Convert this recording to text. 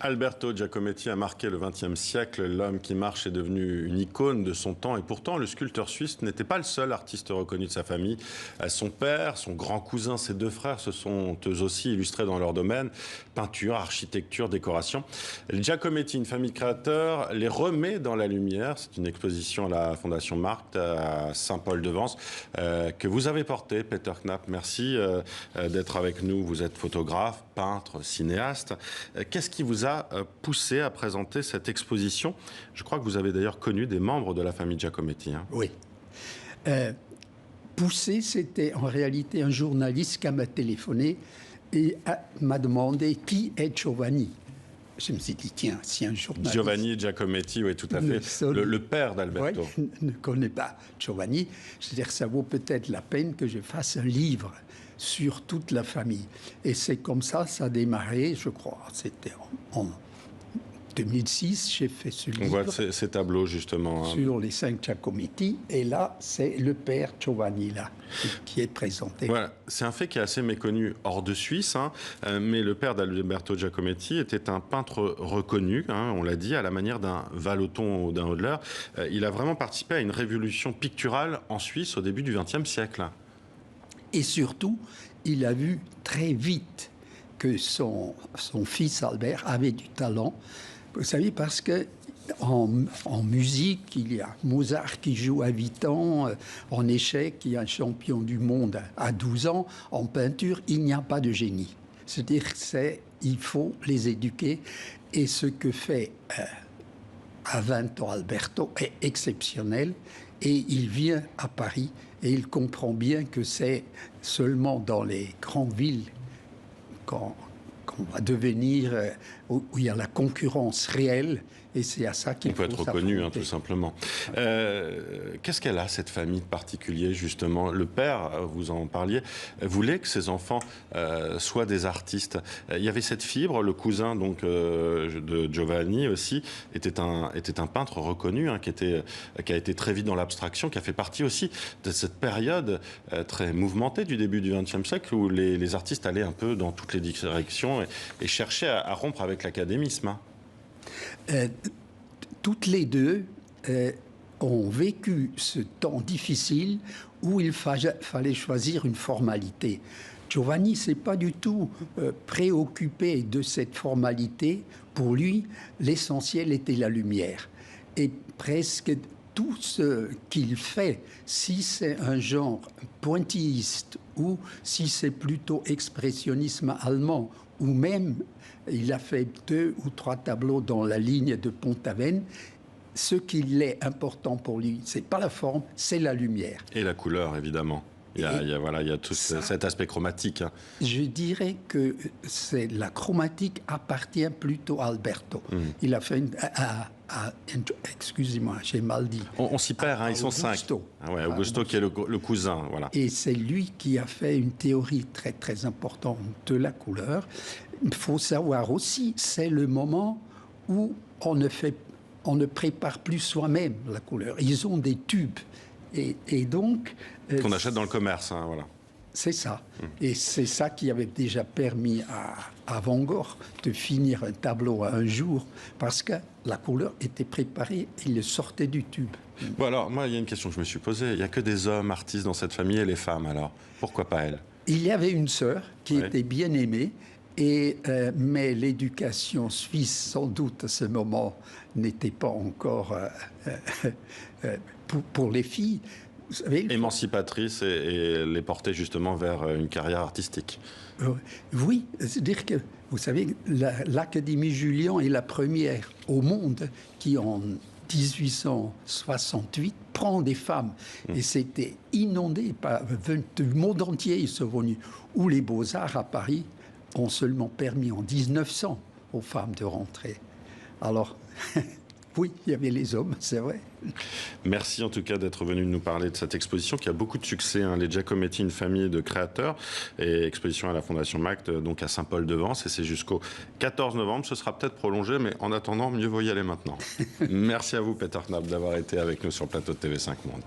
Alberto Giacometti a marqué le XXe siècle. L'homme qui marche est devenu une icône de son temps. Et pourtant, le sculpteur suisse n'était pas le seul artiste reconnu de sa famille. Son père, son grand cousin, ses deux frères se sont eux aussi illustrés dans leur domaine. Peinture, architecture, décoration. Giacometti, une famille de créateurs, les remet dans la lumière. C'est une exposition à la Fondation Markt à Saint-Paul-de-Vence que vous avez portée, Peter Knapp. Merci d'être avec nous. Vous êtes photographe, peintre, cinéaste. Qu'est-ce qui vous a poussé à présenter cette exposition? Je crois que vous avez d'ailleurs connu des membres de la famille Giacometti. Hein. Oui. Poussé, c'était en réalité un journaliste qui m'a téléphoné et m'a demandé qui est Giovanni. Je me suis dit, tiens, si un journaliste... Giovanni Giacometti, oui, tout à fait. Le père d'Alberto. Oui, ne connaît pas Giovanni. C'est-à-dire que ça vaut peut-être la peine que je fasse un livre sur toute la famille. Et c'est comme ça a démarré, je crois. C'était en 2006, j'ai fait ce livre. On voit ces tableaux, justement. Sur les 5 Giacometti. Et là, c'est le père Giovanni, là, qui est présenté. Voilà. C'est un fait qui est assez méconnu hors de Suisse, hein, mais le père d'Alberto Giacometti était un peintre reconnu, hein, on l'a dit, à la manière d'un Vallotton ou d'un Hodler. Il a vraiment participé à une révolution picturale en Suisse au début du XXe siècle. Et surtout, il a vu très vite que son fils Albert avait du talent. Vous savez, parce que en musique, il y a Mozart qui joue à 8 ans, en échecs, il y a un champion du monde à 12 ans, en peinture, il n'y a pas de génie. C'est-à-dire il faut les éduquer. Et ce que fait à 20 ans Alberto est exceptionnel. Et il vient à Paris et il comprend bien que c'est seulement dans les grandes villes qu'on va devenir, où il y a la concurrence réelle, et c'est à ça qu'il faut être reconnu, hein, tout simplement. Qu'est-ce qu'elle a, cette famille particulière, justement? Le père, vous en parliez, voulait que ses enfants soient des artistes. Il y avait cette fibre, le cousin donc, de Giovanni aussi, était un peintre reconnu, hein, qui a été très vite dans l'abstraction, qui a fait partie aussi de cette période très mouvementée du début du XXe siècle, où les artistes allaient un peu dans toutes les directions et cherchaient à rompre avec l'académisme. Hein. Toutes les deux ont vécu ce temps difficile où il fallait choisir une formalité. Giovanni s'est pas du tout préoccupé de cette formalité. Pour lui, l'essentiel était la lumière. Et presque tout ce qu'il fait, si c'est un genre pointilliste ou si c'est plutôt expressionnisme allemand, ou même il a fait 2 ou 3 tableaux dans la ligne de Pont-Aven. Ce qui est important pour lui, c'est pas la forme, c'est la lumière. Et la couleur, évidemment. Il y a tout cet aspect chromatique. Hein. Je dirais que la chromatique appartient plutôt à Alberto. Il a fait excusez-moi, j'ai mal dit. On s'y perd, hein, ils sont 5. Ah ouais, Augusto qui est le cousin. Voilà. Et c'est lui qui a fait une théorie très, très importante de la couleur. Il faut savoir aussi, c'est le moment où on ne prépare plus soi-même la couleur. Ils ont des tubes. Et donc... qu'on achète dans le commerce, hein, voilà. C'est ça. Et c'est ça qui avait déjà permis à Van Gogh de finir un tableau à un jour, parce que la couleur était préparée, il le sortait du tube. Bon, alors, moi, il y a une question que je me suis posée. Il n'y a que des hommes artistes dans cette famille et les femmes, alors pourquoi pas elle? Il y avait une sœur qui était bien aimée, mais l'éducation suisse, sans doute, à ce moment, n'était pas encore pour les filles. Vous savez, émancipatrice et les porter justement vers une carrière artistique. Oui, c'est-à-dire que, vous savez, l'Académie Julian est la première au monde qui, en 1868, prend des femmes. Et c'était inondé du monde entier, ils sont venus. Où les Beaux-Arts à Paris ont seulement permis en 1900 aux femmes de rentrer. Alors... Oui, il y avait les hommes, c'est vrai. Merci en tout cas d'être venu nous parler de cette exposition qui a beaucoup de succès. Hein, les Giacometti, une famille de créateurs, et exposition à la Fondation Markt, donc à Saint-Paul-de-Vence, et c'est jusqu'au 14 novembre. Ce sera peut-être prolongé, mais en attendant, mieux vaut y aller maintenant. Merci à vous, Peter Knapp, d'avoir été avec nous sur le plateau de TV5 Monde.